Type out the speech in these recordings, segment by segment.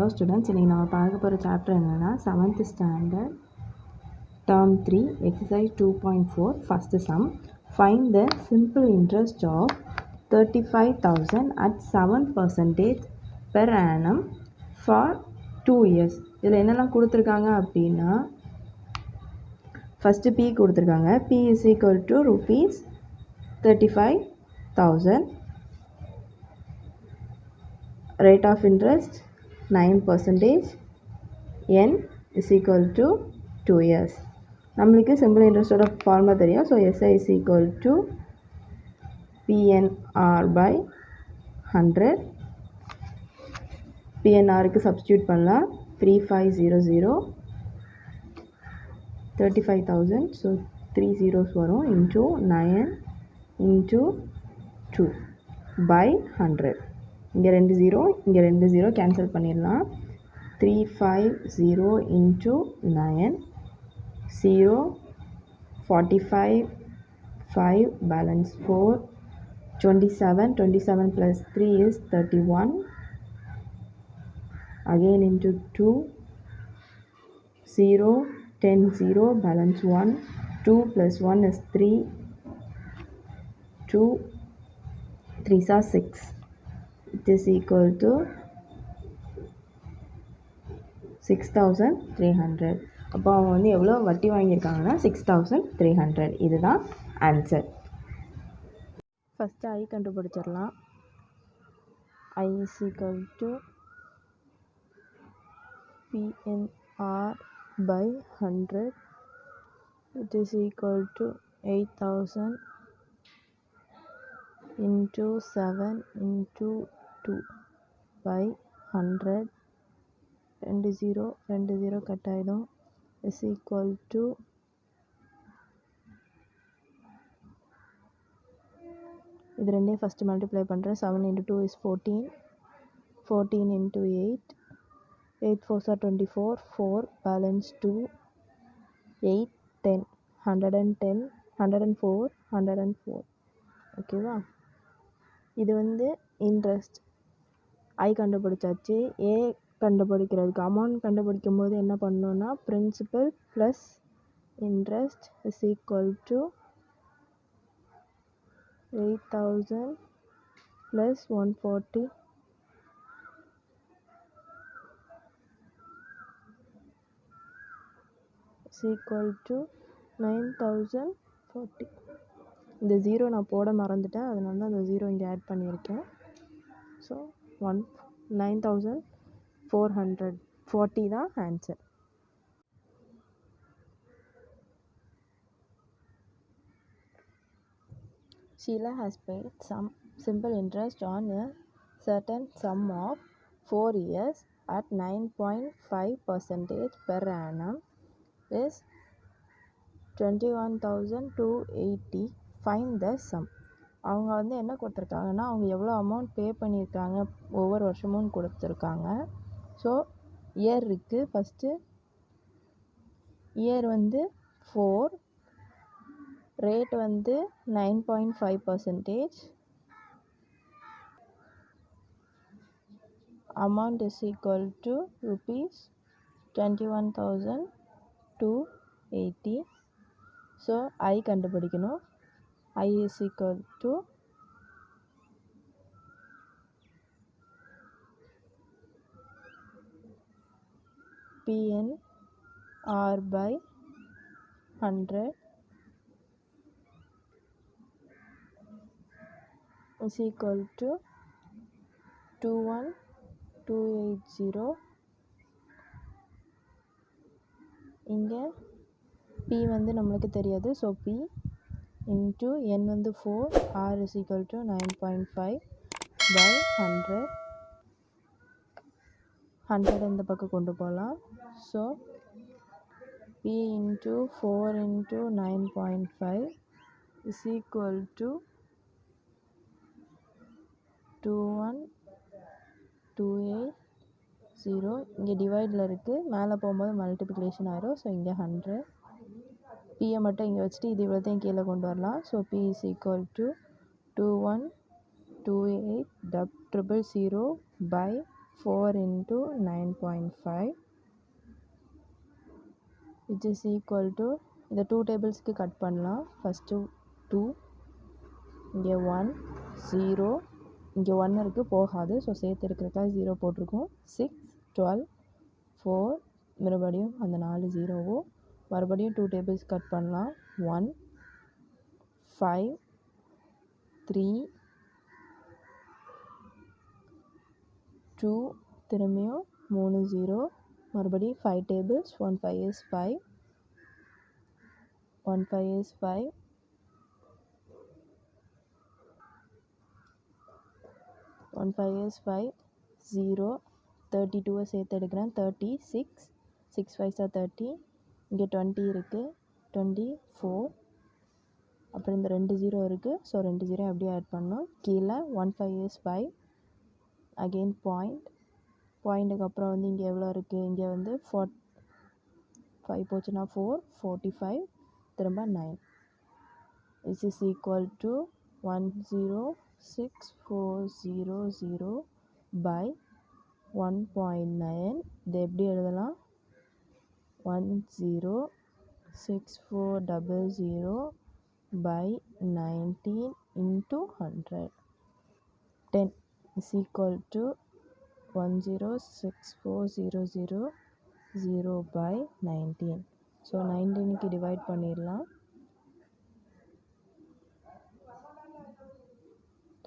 Hello students, இன்னைக்கு நம்ம பார்க்க போகிற சாப்டர் என்னன்னா 7th standard term 3 exercise 2.4 first sum. Find the simple interest of 35,000 at 7% per annum for 2 years. இதில் என்னெல்லாம் கொடுத்துருக்காங்க அப்படின்னா ஃபஸ்ட்டு P கொடுத்துருக்காங்க. P is equal to rupees 35,000. Rate of interest 9%. N is equal to 2 years. நம்மளுக்கு simple இன்ட்ரெஸ்டோட formula தெரியும். So SI is equal to PNR by 100. PNRக்கு substitute பண்ணலாம். 3500 35,000. ஸோ 3 zeros வரும் into 9 into 2 by 100. இங்கே 2 0 இங்கே 2 0 கேன்சல் பண்ணிடலாம். 350 into 9 0 45 5 balance 4 27 plus 3 is 31 again into 2 0 10 0 balance 1 2 plus 1 is 3 2 3s are 6. It is equal to 6,300. அப்போ அவங்க வந்து எவ்வளோ வட்டி வாங்கியிருக்காங்கன்னா 6,300. இதுதான் ஆன்சர். ஃபஸ்ட்டு ஐ கண்டுபிடிச்சிடலாம். I is equal to PNR by 100. It is equal to 8,000 into 7 into 2 by 100. 2 0 cut ஆகிடும். is equal to இது ரெண்டையும் ஃபஸ்ட்டு மல்டிப்ளை பண்ணுறேன். 7 into 2 is 14 14 into 8 8 4s are 24 4 balance 2 8 10 110 104 104. ஓகேவா? இது வந்து இன்ட்ரெஸ்ட் ஐ கண்டுபிடிச்சாச்சு. ஏ கண்டுபிடிக்கிறதுக்கு அமௌண்ட் கண்டுபிடிக்கும் போது என்ன பண்ணணும்னா principal plus interest is equal to 8,000 plus 140 is equal to 9,040. இந்த ஜீரோ நான் போட மறந்துட்டேன், அதனால தான் அந்த ஜீரோ இங்கே ஆட் பண்ணியிருக்கேன். ஸோ 9,440 தான் answer. Sheila has paid some simple interest on a certain sum of 4 years at 9.5% per annum is 21,280. Find the sum. அவங்க வந்து என்ன கொடுத்துருக்காங்கன்னா அவங்க எவ்வளோ அமௌண்ட் பே பண்ணியிருக்காங்க ஒவ்வொரு வருஷமும் கொடுத்துருக்காங்க. ஸோ இயர் இருக்குது. ஃபஸ்ட்டு இயர் வந்து 4, ரேட் வந்து 9.5%, amount is equal to rupees 21,280. So I கண்டுபிடிக்கணும். I is equal to PNR by 100 is equal to 21,280. இங்கே P வந்து நம்மளுக்கு தெரியாது. ஸோ P into N வந்து 4, R is equal to 9.5 by 100. 100 இந்த பக்கம் கொண்டு போகலாம். So P into 4 into 9.5 is equal to 21,280. இங்கே டிவைடில் இருக்குது, மேலே போகும்போது மல்டிப்ளிகேஷன் ஆயிரும். ஸோ இங்கே 100. பியை மட்டும் இங்கே வச்சுட்டு இது இவ்வளோத்தையும் கீழே கொண்டு வரலாம். So P is equal to 21,280 by 4 into 9.5 which is equal to இந்த 2 டேபிள்ஸ்க்கு கட் பண்ணலாம். ஃபஸ்ட்டு 2, இங்கே 1, 0, இங்கே 1 இருக்குது போகாது, ஸோ சேர்த்து எடுக்கிறதுக்காக 0 போட்டிருக்கோம். 6, 12, 4, மறுபடியும் அந்த 4 ஜீரோவும் மறுபடியும் 2 டேபிள்ஸ் கட் பண்ணலாம். 1, 5, 3, 2, திரும்பியும் 3 0, மறுபடியும் 5 tables, 1 5 is 5, 1 5 is 5, 1 5 is 5, 0, 32 சேர்த்து எடுக்கிறேன். 36, 6 5s are 30, இங்கே 20 இருக்குது, 24, அப்புறம் இந்த 2 0 இருக்குது, ஸோ 2 0 அப்படியே ஆட் பண்ணோம். கீழே 1 5 is 5, அகெயின் பாயிண்ட்டுக்கு அப்புறம் வந்து இங்கே எவ்வளோ இருக்குது, இங்கே வந்து 5 போச்சுன்னா 4, 45, திரும்ப 9. This is equal to 106,400 by 1.9. இது எப்படி எழுதலாம்? 106,400 by 19 into 100. 10 is equal to 106,400 by 19. So 19க்கு divide பண்ணிடலாம்.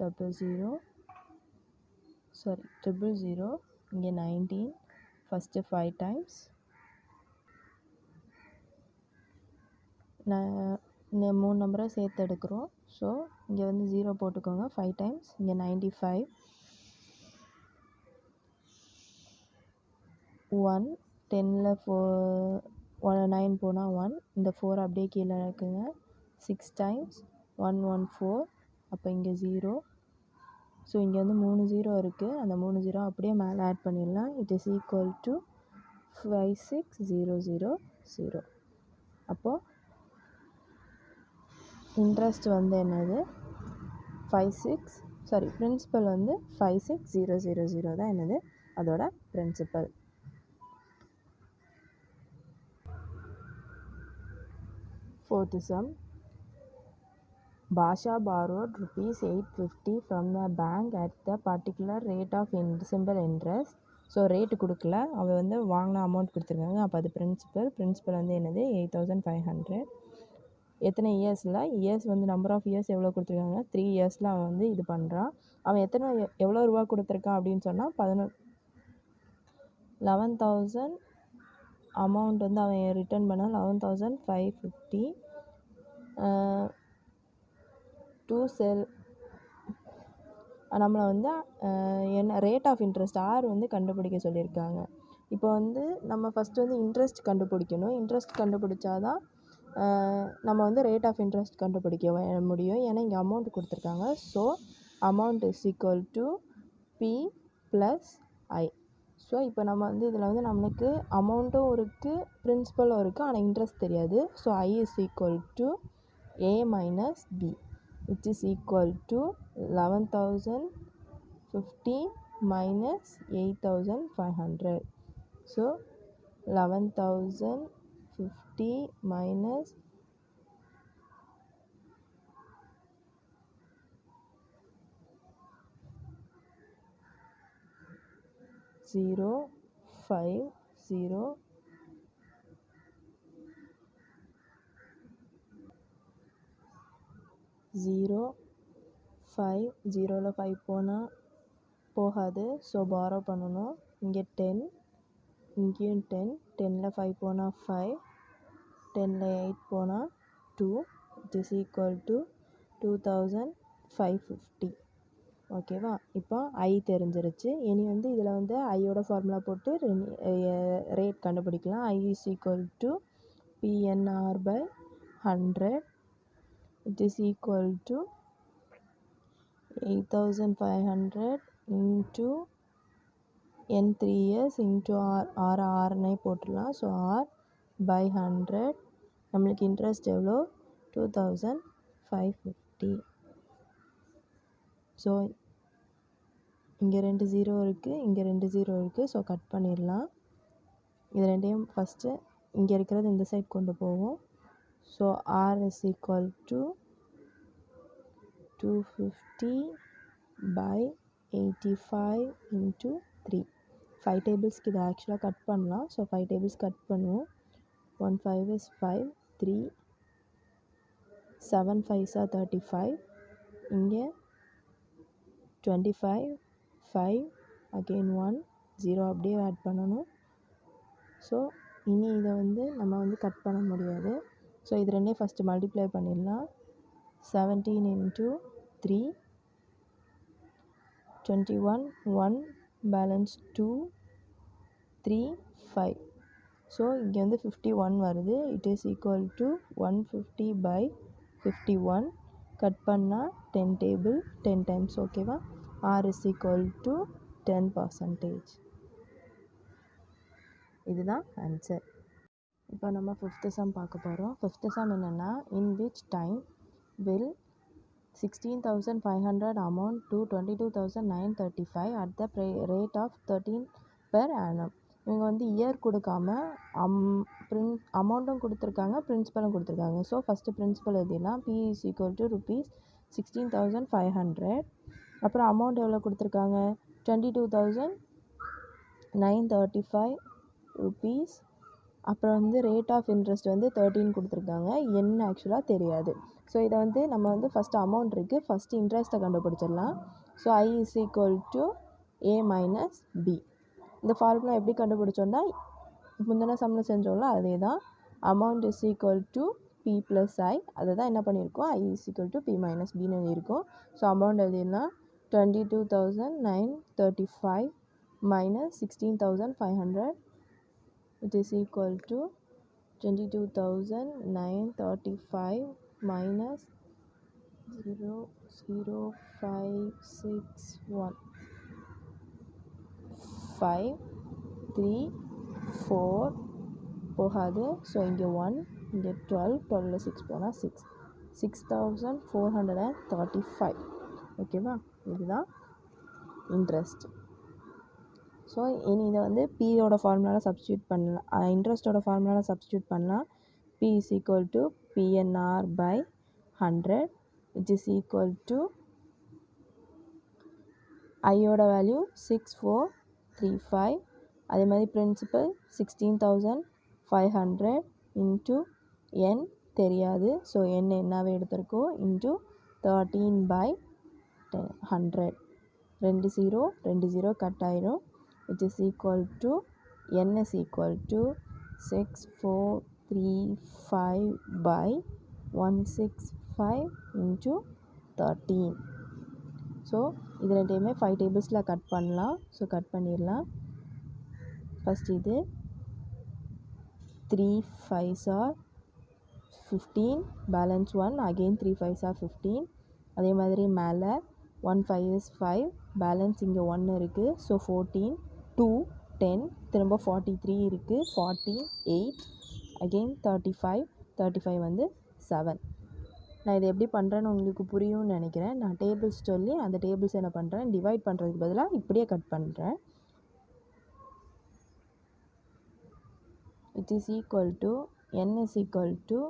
000, இங்கே 19, ஃபஸ்ட்டு 5 times. இந்த 3 நம்பரை சேர்த்து எடுக்கிறோம். ஸோ இங்கே வந்து 0 போட்டுக்கோங்க. 5 times, இங்கே 95, 1, 10ல் 9 போனால் 1, இந்த 4 அப்படியே கீழே இருக்குங்க. 6 times, 1 1 4, அப்போ இங்கே 0. ஸோ இங்கே வந்து 3 0 இருக்குது, அந்த 3 0 அப்படியே மேலே ஆட் பண்ணிடலாம். It is equal to 56,000. அப்போது இன்ட்ரெஸ்ட் வந்து என்னது, பிரின்சிபல் வந்து 56,000 தான் என்னது அதோட principal. Fourth sum. Basha borrowed rupees 850 from the bank at the particular rate of simple interest. So rate கொடுக்கல, அவள் வந்து வாங்கின அமௌண்ட் கொடுத்துருக்காங்க. அப்போ அது பிரின்சிபல் வந்து என்னது 8,500. எத்தனை இயர்ஸ் வந்து நம்பர் ஆஃப் இயர்ஸ் எவ்வளோ கொடுத்துருக்காங்க, 3 இயர்ஸில் அவன் வந்து இது பண்ணுறான். அவன் எவ்வளோ ரூபா கொடுத்துருக்கான் அப்படின்னு சொன்னால் 11,000 அமௌண்ட் வந்து அவன் ரிட்டர்ன் பண்ண 11,550 டு செல். நம்மளை வந்து என்ன ரேட் ஆஃப் இன்ட்ரெஸ்ட் வந்து கண்டுபிடிக்க சொல்லியிருக்காங்க. இப்போ வந்து நம்ம ஃபஸ்ட்டு வந்து இன்ட்ரெஸ்ட் கண்டுபிடிக்கணும். இன்ட்ரெஸ்ட் கண்டுபிடிச்சாதான் நம்ம வந்து ரேட் ஆஃப் இன்ட்ரெஸ்ட் கண்டுபிடிக்க முடியும். ஏன்னா இங்கே அமௌண்ட் கொடுத்துருக்காங்க. So amount is equal to P plus I. So இப்போ நம்ம வந்து இதில் வந்து நம்மளுக்கு அமௌண்ட்டும் இருக்குது, பிரின்சிபலும் இருக்குது, ஆனால் இன்ட்ரெஸ்ட் தெரியாது. So I is equal to A minus P, which is equal to 11,050 minus 8,500. So 11,050 minus 050 0 5 0ல் 5 போனால் போகாது, ஸோ பாரோ பண்ணணும். இங்கே 10, இங்கேயும் 10, 10ல் 5 போனால் 5, 10ல் 8 போனால் 2, இட் இஸ் ஈக்குவல் டு 2,550. ஓகேவா? இப்போ ஐ தெரிஞ்சிருச்சு. இனி வந்து இதில் வந்து ஐயோட ஃபார்முலா போட்டு ரேட் கண்டுபிடிக்கலாம். I is equal to PNR by 100. It is equal to 8,500 into n 3 years into r r போட்டுடலாம். So r by 100. நம்மளுக்கு இன்ட்ரெஸ்ட் எவ்வளோ, 2,550. ஸோ இங்கே 2 0 இருக்குது, இங்கே 2 0 இருக்குது. ஸோ கட் பண்ணிடலாம். இது ரெண்டையும் ஃபஸ்ட்டு இங்கே இருக்கிறது இந்த சைட் கொண்டு போவோம். So R is equal to 250 by 85 into 3. 5 டேபிள்ஸ்க்கு இதை ஆக்சுவலாக கட் பண்ணலாம். ஸோ 5 டேபிள்ஸ் கட் பண்ணுவோம். 1 5 is 5, 3, 7 5s are 35. இங்கே 25, 5, again 1, 0 அப்படியே ஆட் பண்ணணும். ஸோ இனி இதை வந்து நம்ம வந்து கட் பண்ண முடியாது. ஸோ இது ரெண்டே ஃபஸ்ட்டு மல்டிப்ளை பண்ணிடலாம். 17 into 3, 21, 1, balance 2, 3, 5. ஸோ இங்கே வந்து 51 வருது. It is equal to 150 by 51. Cut பண்ணால் 10 டேபிள் 10 டைம்ஸ். ஓகேவா? R is equal to 10%. இதுதான் ஆன்சர். இப்போ நம்ம 5th சம் பார்க்க போகிறோம். 5th சம் என்னென்னா, in which time will 16,500 amount to 22,935 at the rate of 13 per annum. இவங்க வந்து இயர் கொடுக்காம அமௌண்ட்டும் கொடுத்துருக்காங்க, பிரின்சிபலும் கொடுத்துருக்காங்க. ஸோ ஃபஸ்ட்டு பிரின்சிபல் எழுதிடலாம். P is equal to rupees 16,500. அப்புறம் அமௌண்ட் எவ்வளோ கொடுத்துருக்காங்க? 22,935 ருபீஸ். அப்புறம் வந்து ரேட் ஆஃப் இன்ட்ரெஸ்ட் வந்து 13 கொடுத்துருக்காங்க. என்ன ஆக்சுவலாக தெரியாது. ஸோ இதை வந்து நம்ம வந்து ஃபஸ்ட்டு அமௌண்ட் இருக்குது, ஃபஸ்ட்டு இன்ட்ரெஸ்ட்டை கண்டுபிடிச்சிடலாம். So I is equal to A minus P. இந்த ஃபார்முலா எப்படி கண்டுபிடிச்சோன்னா, முந்தின சம்மில் செஞ்சோம்ல அதே தான். Amount is equal to P plus I. அதை தான் என்ன பண்ணியிருக்கோம், I is equal to P minus பின்னு எழுதியிருக்கோம். ஸோ அமௌண்ட் எழுதிடலாம். 22,935 minus 16,500. It is equal to 22,935 minus 0.0561 5 3 4 போகாது. ஸோ இங்கே 1, இங்கே 12, 12 6 போனால் 6, 6,435. ஓகேவா? இதுதான் இன்ட்ரெஸ்ட். ஸோ இனி இதை வந்து பியோட ஃபார்முலாவில் சப்ஸ்டியூட் பண்ணலாம், இன்ட்ரெஸ்ட்டோட ஃபார்முலாவில் சப்ஸ்டியூட் பண்ணலாம். P is equal to PNR by 100 which is equal to ஐயோட வேல்யூ 6435. அதே மாதிரி பிரின்சிபல் 16,500 இன்ட்டு என் தெரியாது. ஸோ என் என்னவே எடுத்திருக்கோம் இன்ட்டு 13 by 100. 2 0 கட் ஆயிரும். It is equal to n is equal to 6435 by 165 into 13. So இது ரெண்டையுமே 5 டேபிள்ஸில் கட் பண்ணலாம். ஸோ கட் பண்ணிடலாம். ஃபஸ்ட் இது 3 5s are 15, balance 1, again 3 5s are 15. அதே மாதிரி மேலே 1 5 is 5, பேலன்ஸ் இங்கே 1 இருக்குது. ஸோ 14, 2, 10, திரும்ப 43 இருக்குது, 14, 8, அகெயின் 35 வந்து 7. நான் இதை எப்படி பண்ணுறேன்னு உங்களுக்கு புரியும்னு நினைக்கிறேன். நான் டேபிள்ஸ் சொல்லி அந்த டேபிள்ஸ் என்ன பண்ணுறேன், டிவைட் பண்ணுறதுக்கு பதிலாக இப்படியே கட் பண்ணுறேன். It is equal to n is equal to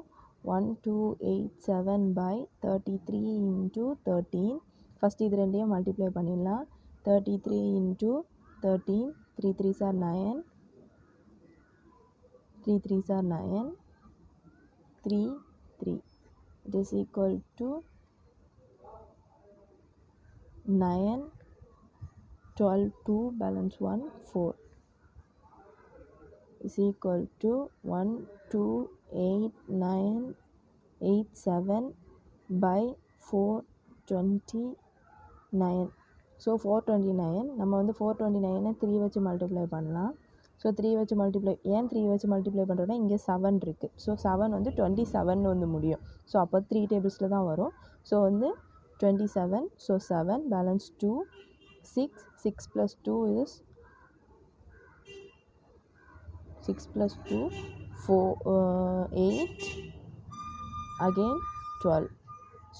1287 by 33 into 13. First இது ரெண்டையும் மல்டிப்ளை பண்ணிடலாம். 33 into 13, 3 3s are 9, 3 3s are 9, 3 3. It is equal to 9, 12, 2, balance 1, 4 is equal to 1 2 8 9 8 7 by 429. So 429 நம்ம வந்து 429 3 வச்சு மல்டிப்ளை பண்ணலாம். ஸோ 3 வச்சு மல்டிப்ளை, ஏன் 3 வச்சு மல்டிப்ளை பண்ணுறோன்னா இங்கே 7 இருக்குது. ஸோ 7 வந்து 27 வந்து முடியும். ஸோ அப்போ 3 டேபிள்ஸில் தான் வரும். ஸோ வந்து 27, so 7, balance 2, 6 plus 2 is 6 plus 2 4 8, again 12.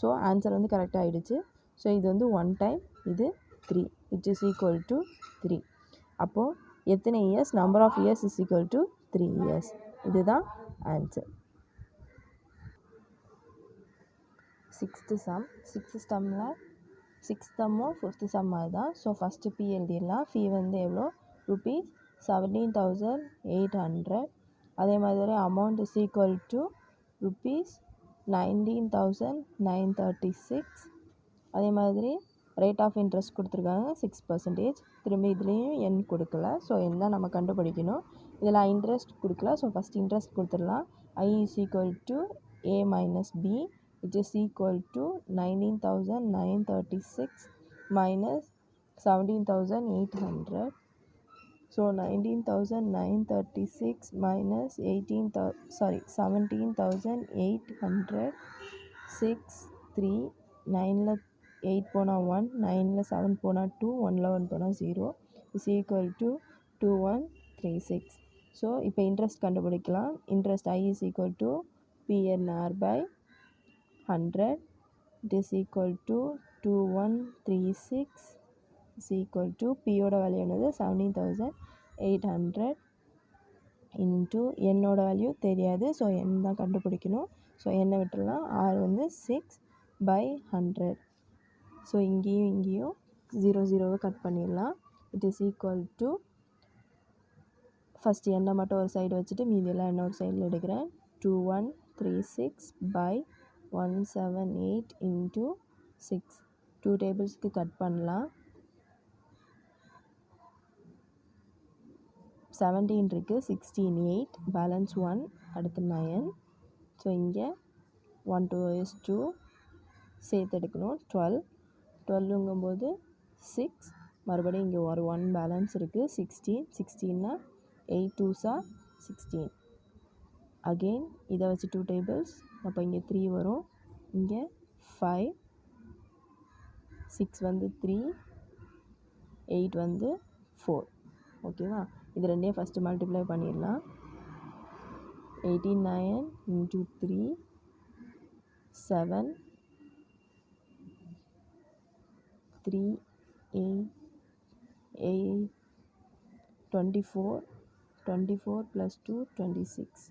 So answer வந்து கரெக்டாக ஆகிடுச்சு. ஸோ இது வந்து 1 டைம், இது 3 which is equal to 3. அப்போது எத்தனை years, number of years is equal to 3 years. இதுதான் ஆன்சர். சிக்ஸ்த்து சம்மில் சிக்ஸ்த் சம்மும் ஃபிஃப்த்து சம் மாதிரி தான். ஸோ ஃபஸ்ட்டு பி எழுதிடலாம். ஃபீ வந்து எவ்வளோ, ருபீஸ் 17,800. அதே மாதிரி amount is equal to rupees 19,936. அதே மாதிரி ரேட் ஆஃப் இன்ட்ரெஸ்ட் கொடுத்துருக்காங்க 6%. திரும்பி இதுலேயும் எண் கொடுக்கல. ஸோ எண் தான் நம்ம கண்டுபிடிக்கணும். இதில் இன்ட்ரெஸ்ட் கொடுக்கல. ஸோ ஃபஸ்ட் இன்ட்ரெஸ்ட் கொடுத்துடலாம். I is equal to A minus B, which is equal to 19,936 minus 17,800. So 19,936 minus 17,800. 6 3 9ல் 8 போனால் 1, 9ல் 7 போனால் 2, 1ல் 1 போனால் 0 is equal to 2136. ஸோ இப்போ இன்ட்ரெஸ்ட் கண்டுபிடிக்கலாம். Interest I is equal to PNR by 100. It is equal to 2136 is equal to Pயோட value என்னது 17,800 into என்னோட value தெரியாது. So என் தான் கண்டுபிடிக்கணும். ஸோ என்னை விட்டுடலாம். R வந்து 6/100. ஸோ இங்கேயும் 0 கட் பண்ணிடலாம். It is equal to first எண்ணை மட்டும் ஒரு சைடு வச்சுட்டு மீதியெல்லாம் இன்னொரு சைடில் எடுக்கிறேன். 2136/178 இன்ட்டு 6. 2 டேபிள்ஸ்க்கு கட் பண்ணலாம். 17 இருக்குது, 16 8, பேலன்ஸ் 1, அடுத்து 9. ஸோ இங்கே 1 2 is 2 சேர்த்து எடுக்கணும். 12ங்கும்போது 6, மறுபடியும் இங்கே ஒரு 1 பேலன்ஸ் இருக்குது. 16னா 8 2s are 16. அகெயின் இதை வச்சு 2 டேபிள்ஸ். அப்போ இங்கே 3 வரும், இங்கே 5, 6 வந்து 3, 8 வந்து 4. ஓகேவா? இது ரெண்டையும் ஃபஸ்ட்டு மல்டிப்ளை பண்ணிடலாம். 89 into 3 7 3 8 8 24 plus 2 26.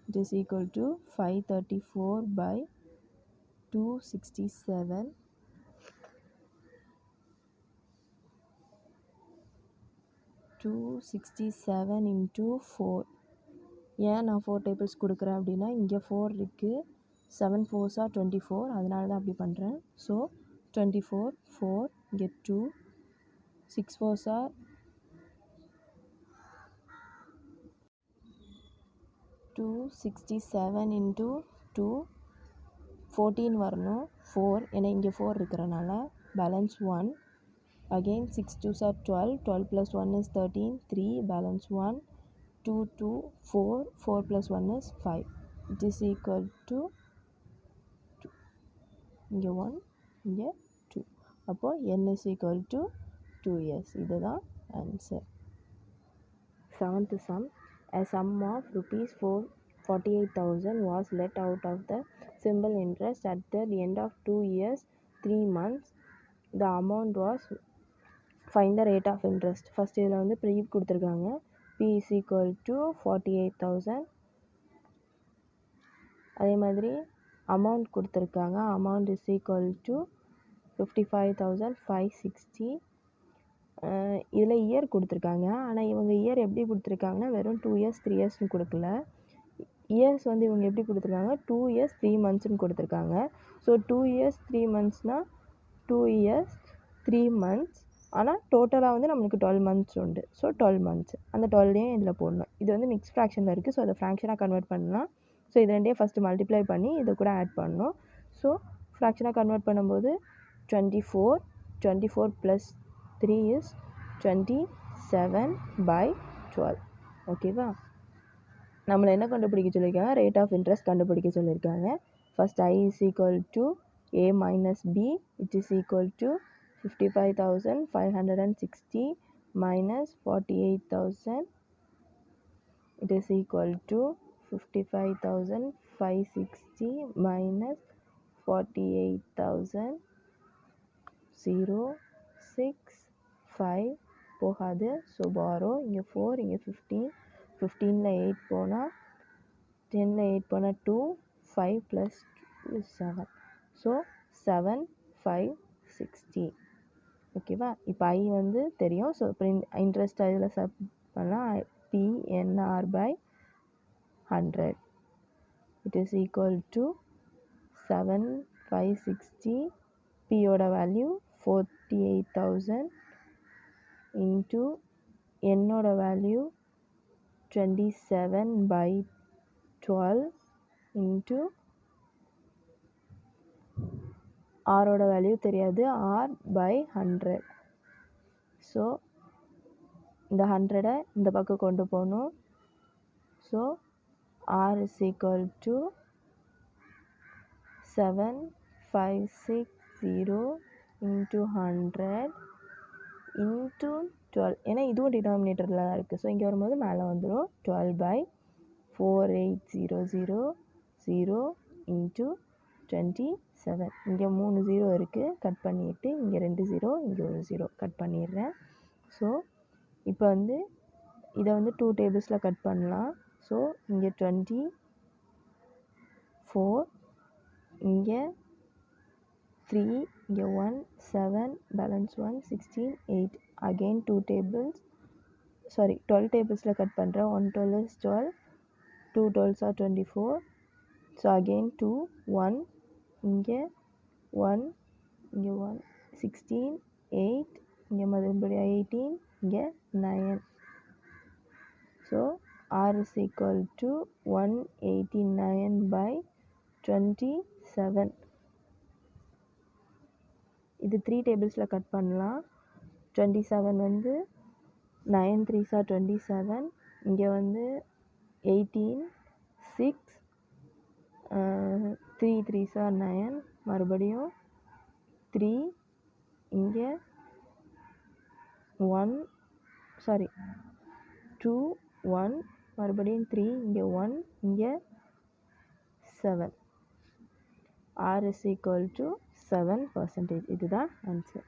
It is equal to 534/267. 267 into 4. ஏன் நான் 4 டேபிள்ஸ் கொடுக்குறேன் அப்படின்னா இங்கே 4 இருக்குது. 7 4s are 24, அதனால தான் அப்படி பண்ணுறேன். ஸோ 24 4, இங்கே 2, 6 4s are 267 into 2 14 வரணும். 4 ஏன்னா இங்கே 4 இருக்கிறனால balance 1. Again 6 2s are 12, 12 plus 1 is 13, 3, balance 1, 2 2 4, 4 plus 1 is 5. It is equal to 2. இங்கே 1, இங்கே 2. அப்போ n is equal to 2 years. இதுதான் answer. 7th sum. A sum of rupees 48,000 was let out of the simple interest at the end of 2 years 3 months. The amount was find the rate of interest. First இதில் வந்து pre கொடுத்துருக்காங்க. P is equal to 48,000. அதே மாதிரி amount கொடுத்துருக்காங்க. Amount is equal to 55,560. இதில் year கொடுத்துருக்காங்க. ஆனால் இவங்க இயர் எப்படி கொடுத்துருக்காங்கன்னா வெறும் 2 years 3 yearsனு கொடுக்கல. இயர்ஸ் வந்து இவங்க எப்படி கொடுத்துருக்காங்க 2 years 3 monthsனு கொடுத்துருக்காங்க. So 2 years 3 monthsனால் 2 years 3 months. ஆனால் டோட்டலாக வந்து நம்மளுக்கு 12 months உண்டு. ஸோ 12 months அந்த 12லையும் இதில் போடணும். இது வந்து மிக்ஸ் ஃப்ராக்ஷனில் இருக்குது. ஸோ அதை ஃப்ராக்ஷனாக கன்வெர்ட் பண்ணலாம். ஸோ இது ரெண்டையும் ஃபஸ்ட்டு மல்டிப்ளை பண்ணி இதை கூட ஆட் பண்ணணும். ஸோ ஃப்ராக்ஷனாக கன்வெர்ட் பண்ணும்போது 24 + 3 is 27/12. ஓகேவா? நம்மளை என்ன கண்டுபிடிக்க சொல்லியிருக்காங்க, ரேட் ஆஃப் இன்ட்ரெஸ்ட் கண்டுபிடிக்க சொல்லியிருக்காங்க. First I is equal to A minus B, which is equal to 55,560 minus 48,000. It is equal to 55,560 minus 48,000. 0 6 5 போகாது. So borrow. இங்கே 4, இங்கே 15, 15ல் 8 போனால் 10ல் 8 போனால் 2, 5 + 2 7. ஸோ 7 5 60. ஓகேவா? இப்போ ஐ வந்து தெரியும். ஸோ இப்போ இன்ட்ரெஸ்ட் இதில் சப் பண்ணால் PNR/100 it is equal to 7 5 60. பியோட வேல்யூ 48,000 இன்ட்டு என்னோட வேல்யூ 27/12 இன்ட்டு ஆரோட வேல்யூ தெரியாது, R/100. ஸோ இந்த 100 இந்த பக்கம் கொண்டு போகணும். So R is equal to 7560 into 100 into 12. ஏன்னா இதுவும் டினாமினேட்டரில் தான் இருக்குது. ஸோ இங்கே வரும்போது மேலே வந்துடும். 12/4800 into 27. இங்கே 3 0 இருக்குது, கட் பண்ணிவிட்டு இங்கே 2 0, இங்கே ஒரு 0 கட் பண்ணிடுறேன். ஸோ இப்போ வந்து இதை வந்து 2 டேபிள்ஸில் கட் பண்ணலாம். ஸோ இங்கே 24, இங்கே 3, இங்கே 1 7, பேலன்ஸ் 1 16 8. அகெயின் 2 டேபிள்ஸ், சாரி 12 டேபிள்ஸில் கட் பண்ணுறேன். 1 12 is 12, 2 12s are 24. So again 2 1, இங்கே 1, இங்கே 1 16 8, இங்கே மறுபடியும் 18, இங்கே 9. So R is equal to 189/27. இது 3 டேபிள்ஸில் கட் பண்ணலாம். 27 வந்து 9 3s are 27, இங்கே வந்து 18 6, 3 3s are 9, மறுபடியும் 3, இங்கே 1 சாரி 2 1, மறுபடியும் 3, இங்கே 1, இங்கே 7. R is equal to 7%. இதுதான் answer.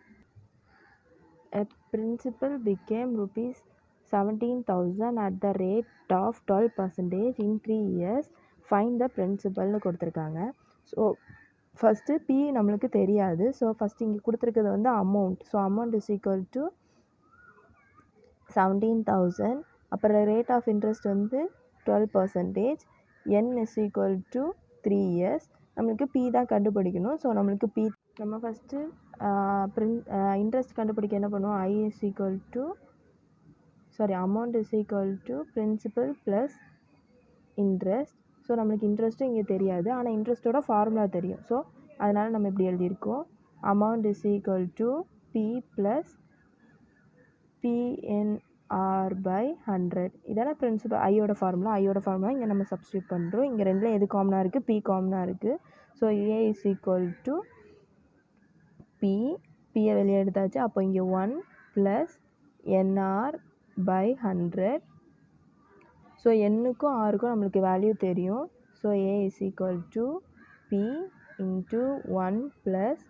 A principal became rupees 17,000 at the rate of 12% in 3 years. Find the principalனு கொடுத்துருக்காங்க. ஸோ ஃபஸ்ட்டு P நம்மளுக்கு தெரியாது. ஸோ ஃபஸ்ட்டு இங்கே கொடுத்துருக்கிறது வந்து amount. So amount is equal to 17,000. அப்புறம் ரேட் ஆஃப் இன்ட்ரெஸ்ட் வந்து 12%. N is equal to 3 years. நம்மளுக்கு P தான் கண்டுபிடிக்கணும். ஸோ நம்மளுக்கு P நம்ம ஃபஸ்ட்டு இன்ட்ரெஸ்ட் கண்டுபிடிக்க என்ன பண்ணுவோம்? I is equal to amount is equal to principal plus interest. So நம்மளுக்கு இன்ட்ரெஸ்ட்டும் இங்கே தெரியாது, ஆனால் இன்ட்ரெஸ்ட்டோட ஃபார்முலா தெரியும். ஸோ அதனால் நம்ம இப்படி எழுதியிருக்கோம். Amount is equal to P plus PNR/100. இதெல்லாம் பிரின்சிபல் ஐயோட ஃபார்முலா. இங்கே நம்ம சப்ஸ்டியூட் பண்ணுறோம். இங்கே ரெண்டில் எது காமனாக இருக்குது? P காமனாக இருக்குது. So A is equal to Pயை வெளியே எடுத்தாச்சு. அப்போ இங்கே 1 ப்ளஸ் NR/100. ஸோ Nக்கும் Rக்கும் நம்மளுக்கு வேல்யூ தெரியும். So A is equal to P into 1 plus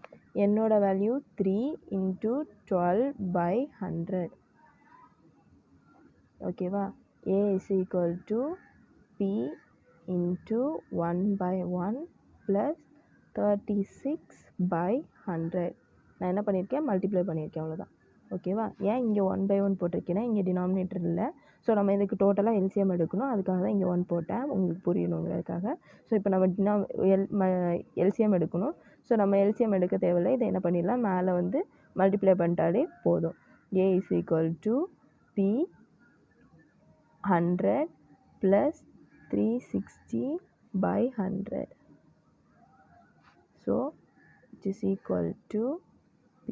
என்னோட வேல்யூ 3 இன்ட்டு 12/100. ஓகேவா? A is equal to P into 1/1 plus 36/100. நான் என்ன பண்ணியிருக்கேன்? மல்டிப்ளை பண்ணியிருக்கேன், அவ்வளோதான். ஓகேவா? ஏன் இங்கே 1/1 போட்டிருக்கேன்னா இங்கே டினாமினேட்டர் இல்லை. ஸோ நம்ம இதுக்கு டோட்டலாக எல்சிஎம் எடுக்கணும். அதுக்காக தான் இங்கே 1 போட்டேன், உங்களுக்கு புரியணுங்கிறதுக்காக. ஸோ இப்போ நம்ம எல்சிஎம் எடுக்கணும். ஸோ நம்ம எல்சிஎம் எடுக்க தேவையில்லை. இதை என்ன பண்ணிடலாம்? மேலே வந்து மல்டிப்ளை பண்ணிட்டாலே போதும். A is equal to P 100 plus 360/100. So it is equal to P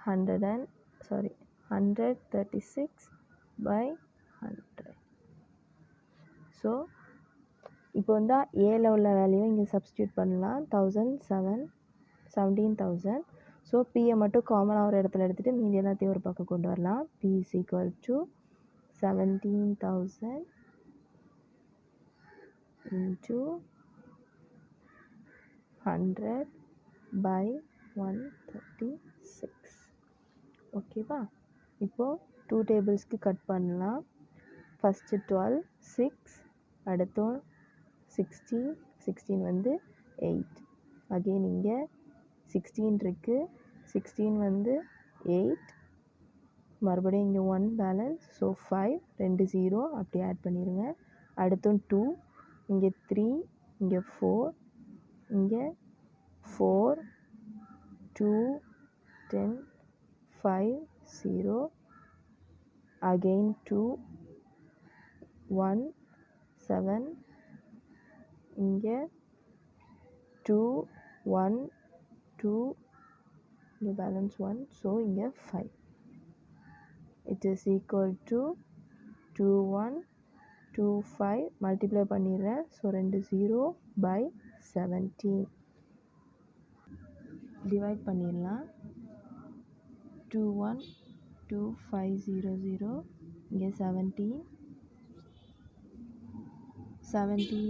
136/100. So இப்போ வந்து ஏல உள்ள வேல்யூ இங்கே சப்ஸ்டியூட் பண்ணலாம். 17,000. ஸோ பியை மட்டும் காமனாக ஒரு இடத்துல எடுத்துகிட்டு மீதி எல்லாத்தையும் ஒரு பக்கம் கொண்டு வரலாம். P is equal to 17,000 into 100/136. ஓகேவா? இப்போது 2 டேபிள்ஸ்க்கு கட் பண்ணலாம். ஃபஸ்ட்டு 12 6 அடுத்து 16 16 வந்து 8 அகெயின் இங்கே 16 இருக்குது 16 வந்து 8 மறுபடியும் இங்கே 1 பேலன்ஸ் ஸோ 5 2 0 அப்படி ஆட் பண்ணிடுங்க. அடுத்து 2 இங்கே 3 இங்கே 4 இங்கே 4 2 10 5 0 அகெயின் 2 1 7 இங்கே 2 1 2 இங்கே பேலன்ஸ் 1 ஸோ இங்கே 5 it is equal to 2 1 2 5 multiply பண்ணிடுறேன். ஸோ 2 0 by 17 டிவைட் பண்ணிடலாம். 2 1 2 5 0 0 இங்கே 17 17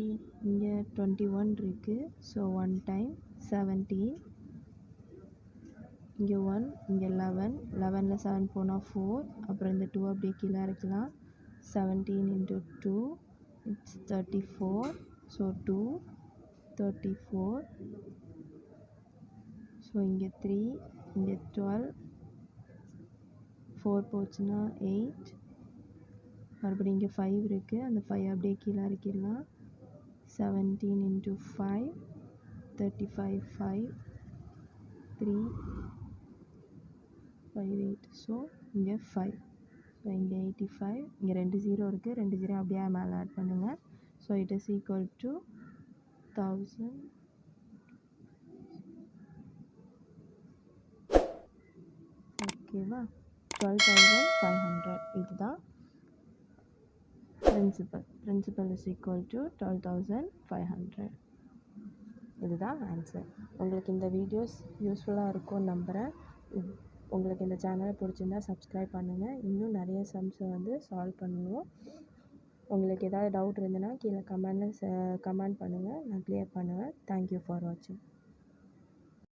இங்கே 21 இருக்குது ஸோ 1 டைம் 17 இங்கே 1 இங்கே 11 11ல் 7 போனால் 4 அப்புறம் இந்த 2 அப்படியே கீழே இருக்கலாம். 17 into 2 it's 34 ஸோ 2 34 ஸோ இங்கே 3 இங்கே 12 4 போச்சுன்னா 8 மறுபடியும் இங்கே 5 இருக்குது அந்த 5 அப்படியே கீழே இறக்கிடலாம். 17 into 5 35 5 3 5 8 ஸோ இங்கே 5 ஸோ இங்கே 85 இங்கே 2 0 இருக்குது 2 0 அப்படியே மேலே ஆட் பண்ணுங்கள். So it is equal to 1000 ஓகேவா 12,500 இதுதான் பிரின்சிபல் இஸ் ஈக்குவல் டு 12,500 இதுதான் ஆன்சர். உங்களுக்கு இந்த வீடியோஸ் யூஸ்ஃபுல்லாக இருக்கும்னு நம்புகிறேன். உங்களுக்கு இந்த சேனலை பிடிச்சிருந்தா சப்ஸ்கிரைப் பண்ணுங்கள். இன்னும் நிறைய சம்ஸை வந்து சால்வ் பண்ணுவோம். உங்களுக்கு ஏதாவது டவுட் இருந்ததுன்னா கீழே கமெண்ட் பண்ணுங்கள், நான் க்ளியர் பண்ணுவேன். தேங்க்யூ ஃபார் வாட்சிங்.